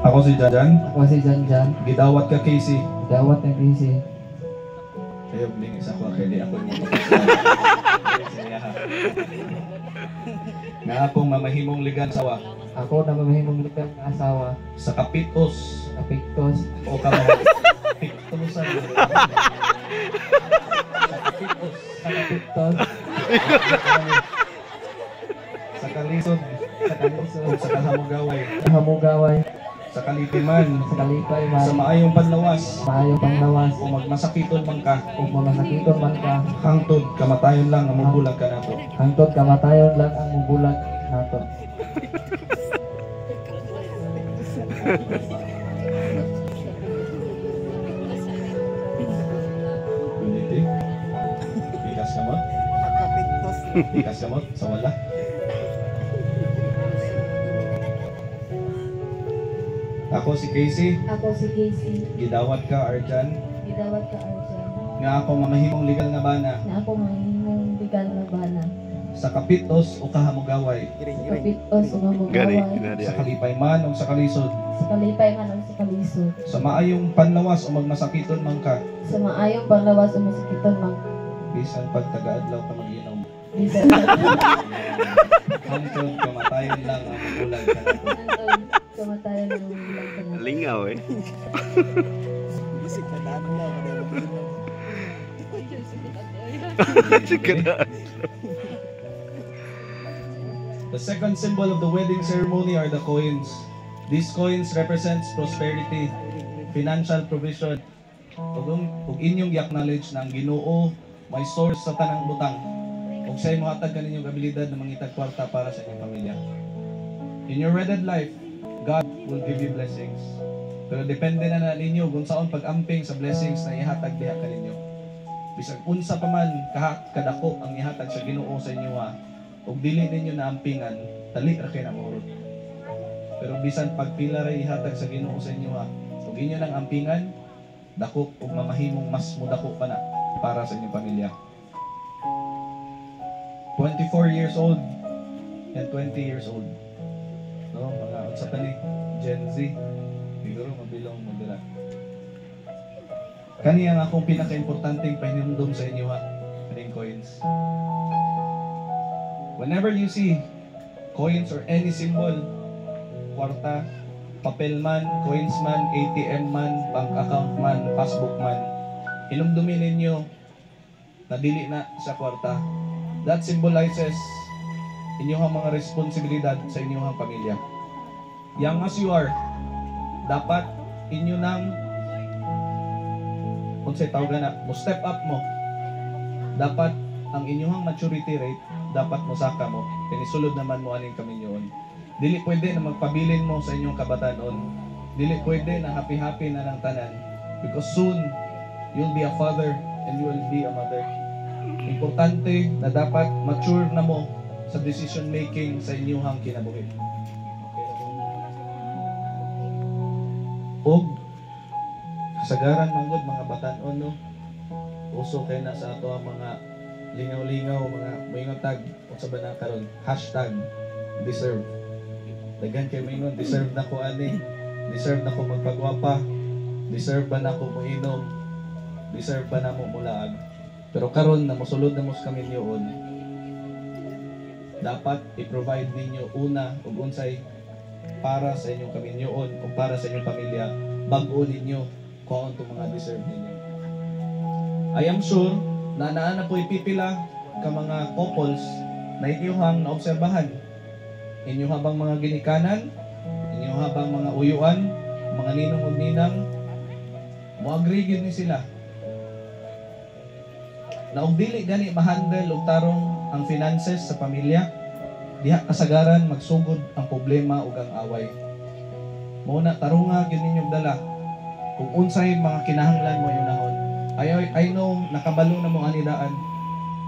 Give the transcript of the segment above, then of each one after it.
Ako si Janjan. Ako si Janjan. Gidawat ka Casey. Gidawat ng Casey. Ayaw, bingis ako. Kaya ako yung nga akong mamahimong ligan sawa. Ako na mamahimong ligan ng asawa. Sa kapitos. Kapiktos. O kamay. Piktosan. Sa kapitos. Sa kapiktos. Sa kalisod. Sa kalisod. Sa kahamugaway. Sa hamugaway. Sa kalipiman. Sa kalipay man. Sa maayong panlawas. Maayong panglawas. O magmasakiton man ka. Kung mamasakiton man ka. Hangtod, kamatayon lang ang mubulag ka nato. Hangtod kamatayon lang ang mubulag nato. Unity. Ikas kamot. Ikas kamot sa wala. Ako si Casey. Ako si Casey. Gidawat ka Arjan. Gidawat ka Arjan. Nga ako mamahimong legal nga bana. Na ako mahimong legal na bana. Sa kapitos o kahamugaway. Sa kapitos o mamugaway. Sa kalipay man o sa kalisod. Sa kalipay man o sa kalisod. Sa maayong panlawas o magmasakiton man ka. Sa maayong panglawas o masakiton man. Bisan pagtagaadlaw ka mag-inom. Bisan Hangtod, kamatayon lang ang mubulag ka nato. Hangtod, kamatayan ng bilang ka na. Lingaw eh. The second symbol of the wedding ceremony are the coins. These coins represents prosperity, financial provision. Ug inyong i-acknowledge na ang Ginoo may source sa tanang butang. Ug sa'y mohatag kaninyong abilidad na mangitag kwarta para sa inyong pamilya. In your wedded life, God will give you blessings. Pero depende na ninyo kung saan pag-amping sa blessings na ihatag diha kaninyo. Bisag unsa pa man kadako ang ihatag sa Ginoo sa inyo ug dili ninyo na ampingan, dali ra kay na mahurot. Pero bisan pagpila ra ihatag sa Ginoo sa inyo ug inyo nang ampingan, dako ug mamahimong mas mudako pa na para sa inyong pamilya. 24 years old and 20 years old. No, mga unsa pa ni Gen Z, siguro mabilong madira. Kani ang akong pinaka-importanteng pahinumdom sa inyo kaning coins. Whenever you see coins or any symbol, kwarta, papel man, coins man, ATM man, bank account man, passbook man, hinumdumin ninyo na dili na sa kwarta. That symbolizes inyong mga responsibilidad sa inyong pamilya. Young as you are, dapat inyo nang kung sa'y tawag na, mo step up mo. Dapat ang inyong maturity rate, dapat mo saka mo. Pinisulod naman mo aning kaminyoon. Dili pwede na magpabilin mo sa inyong kabatanon. Dili pwede na happy-happy na ng tanan. Because soon, you'll be a father and you will be a mother. Importante na dapat mature na mo sa decision making sa inyong kinabuhi. Og kasagaran manggod mga batan-on no. Uso kay na sa ato ang mga lingaw-lingaw mga moingon tag unsa ba na karon #deserve. Dagan kay moingon deserve na ko ani, deserve na ko magpagwapa, deserve ba na ko moinom, deserve ba na mo mulaag. Pero karon na mosulod na mo sa kaminyoon, dapat i-provide ninyo una ug unsay para sa inyong kaminyoon o para sa inyong pamilya bag-o ninyo kung ano mga deserve ninyo. I am sure na naana po ipipila ka mga couples na inyong naobserbahan. Inyong habang mga ginikanan, inyong habang mga uyuan, mga ninong ug ninang, mo-agree gyud ni sila na og dili gani ma-handle og tarong ang finances sa pamilya, diha kasagaran magsugod ang problema ug ang away. Muna tarunga gyud ninyong dala kung unsay mga kinahanglan mo yunahon. I know nakabalo na mo anidaan,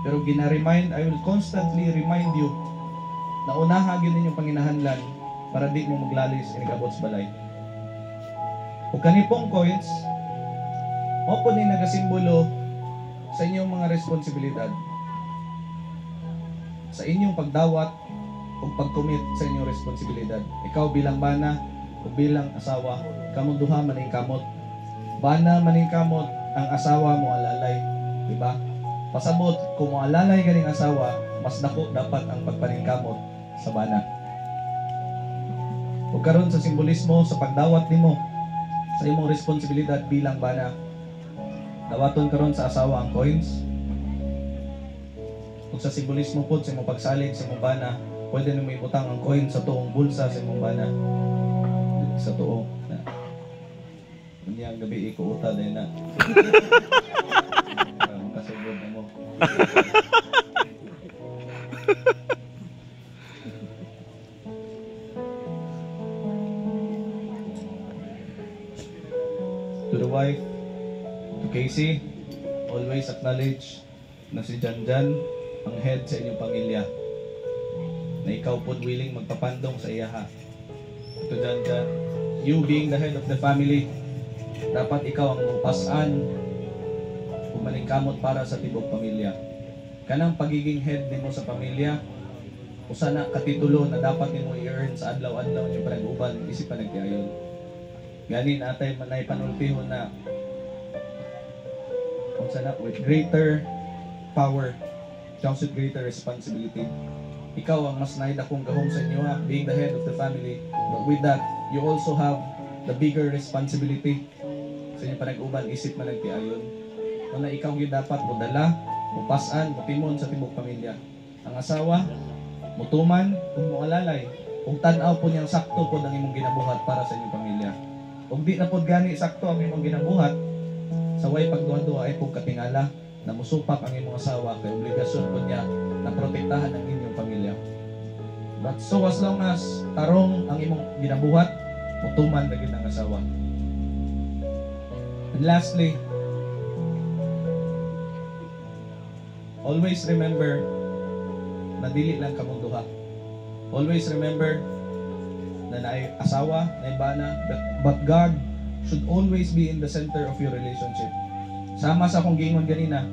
pero gina-remind, I will constantly remind you na unaha gyud ninyong panginahanglan para di mo maglalis inig abot sa balay. Ug kani pong coins mo po ni nagasimbolo sa inyong mga responsibilidad, sa inyong pagdawat o pag-commit sa inyong responsibilidad. Ikaw bilang bana, o bilang asawa, kamong duha maning kamot. Bana maning kamot ang asawa mo alalay, di ba? Pasabot kung mo alalay ganing asawa, mas dako dapat ang pagpaningkamot sa bana. Ug karon sa simbolismo sa pagdawat nimo sa imong responsibilidad bilang bana, dawaton karon sa asawa ang coins. Ug sa simbolismo pod sa imong pagsalig sa imong bana, pwede nimo ibutang ang coin sa tuong bulsa sa imong bana. Sa tuo na unyang gabi ikuuta din na. Makasugod na mo. To the wife, to Casey, always acknowledge na si Janjan ang head sa inyong pamilya, na ikaw po willing magpapandong sa iyaha. To Janjan, you being the head of the family, dapat ikaw ang mupasan o maningkamot para sa tibok pamilya. Kanang pagiging head nimo sa pamilya, usa na katitulo na dapat nimo i-earn sa adlaw-adlaw yung panag-uban isip panagtiayon. Ganin atay manay panultihon na kung sana with greater power comes with greater responsibility. Ikaw ang mas naidakong gahom sa inyo, being the head of the family, but with that you also have the bigger responsibility sa inyong panag-uban isip managtiayon. Kung na ikaw gyud dapat modala, mupasan, mutimon sa tibok pamilya. Ang asawa mutuman kung moalalay, kung tan-aw po niyang sakto po ang imong ginabuhat para sa inyong pamilya. Kung di na po gani sakto ang imong ginabuhat, sa way pagduha-duha ay pong katingala na musupak ang imong asawa kay obligasyon po niya na protektahan ang inyong pamilya. But so as long as tarong ang imong ginabuhat, mutuman na gyud ang asawa. And lastly, always remember na dili lang kamong duha. Always remember na naay asawa, naay bana, but God should always be in the center of your relationship. Sama sa akong giingon ganina,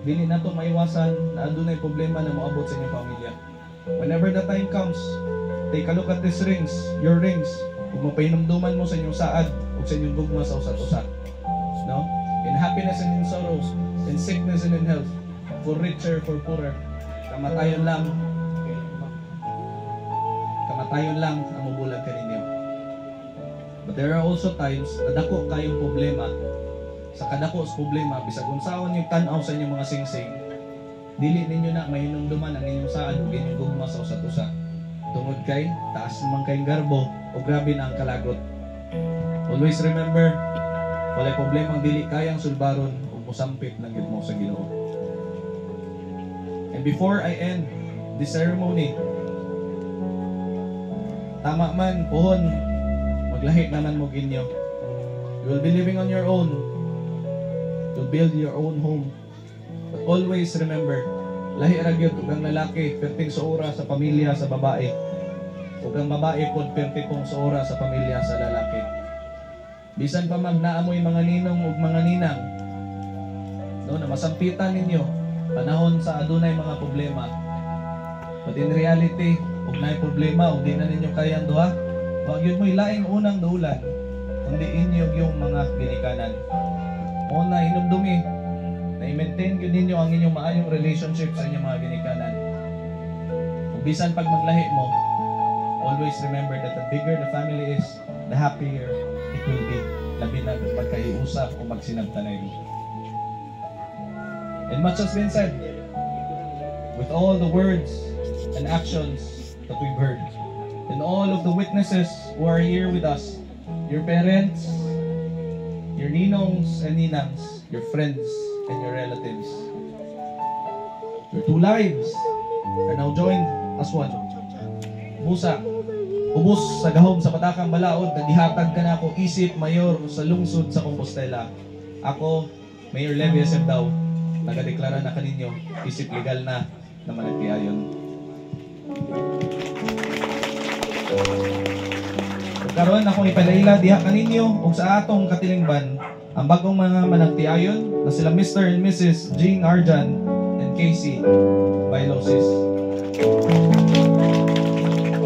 dili nato maiwasan na adunay problema na moabot sa inyong pamilya. Whenever the time comes, take a look at these rings, your rings. Kung mapahinumduman mo sa inyong saad o sa inyong gugma sa usa-usa. No? In happiness and in sorrows, in sickness and in health, for richer, for poorer, kamatayon lang ang mabulag kaninyo. But there are also times na dako kayong problema. Sa kadako sa problema, bisag unsaon yung tan-aw sa inyong mga singsing, dili ninyo na mahinumduman ang inyong saad o inyong gugma sa usa-usa. Tungod kay taas naman kayong garbo o grabe na ang kalagot. Always remember, walay problemang dili kayang sulbaron o musampit ng gid mo sa Ginoo. And before I end this ceremony, tama man, pohon, maglahi naman mo ginyo. You will be living on your own. To build your own home. But always remember, lahi ra gyud ug ang lalaki perting sa ora sa pamilya sa babae. Ug ang babae pod perting sa ora sa pamilya sa lalaki. Bisan pa magnaamoy mga ninong ug mga ninang, no, na masampitan ninyo panahon sa adunay mga problema. But in reality, ug naay problema ug di na ninyo kayang duha, wag yun mo ilaing unang dulan, kundi inyo yung mga ginikanan. Una, hinumdumi na i-maintain yun ninyo ang inyong maayong relationship sa inyong mga ginikanan. Kung bisan pag maglahi mo, always remember that the bigger the family is, the happier it will be. Labi na pagkaiusap o magsinabtanay. And much has been said, with all the words and actions that we've heard, and all of the witnesses who are here with us, your parents, your ninongs and ninangs, your friends and your relatives. Your two lives are now joined as one. Busa, ubos sa gahom sa patakang balaod, nagihatag ka na ako isip mayor sa lungsod sa Compostela. Ako, Mayor Levy Esebdao, nagadeklara na kaninyo, isip legal na managtiayon. Karon akong ipalayla diha kaninyo ug sa atong katilingban ang bagong mga managtiayon na sila Mr. and Mrs. Jean Arjan and Casey Bailosis.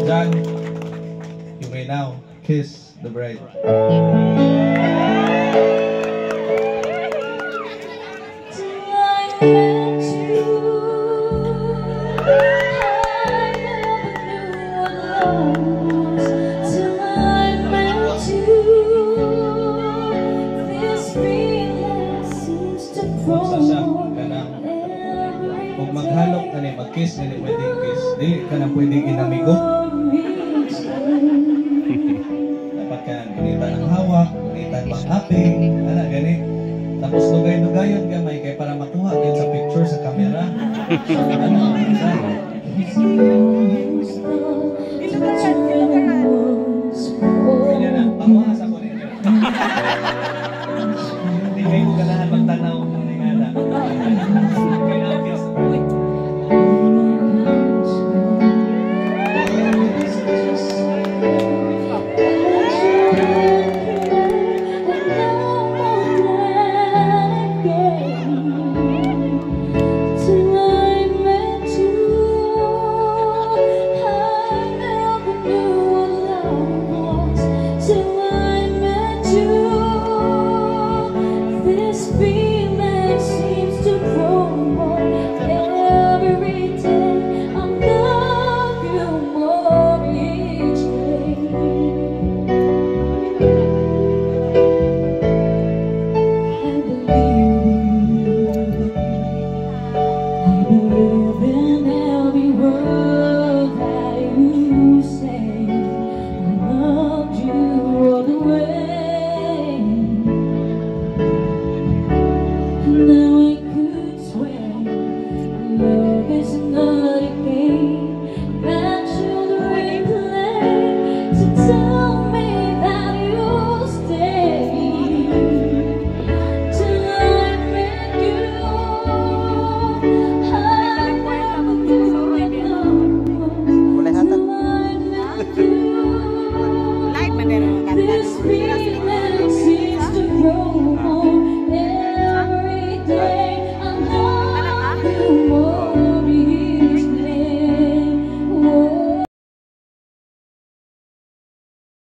John, you may now kiss the bride. Sa siya kanang kung maghalok ka ni mag-kiss ni pwedeng kiss, dili ka na pwedeng inamigo.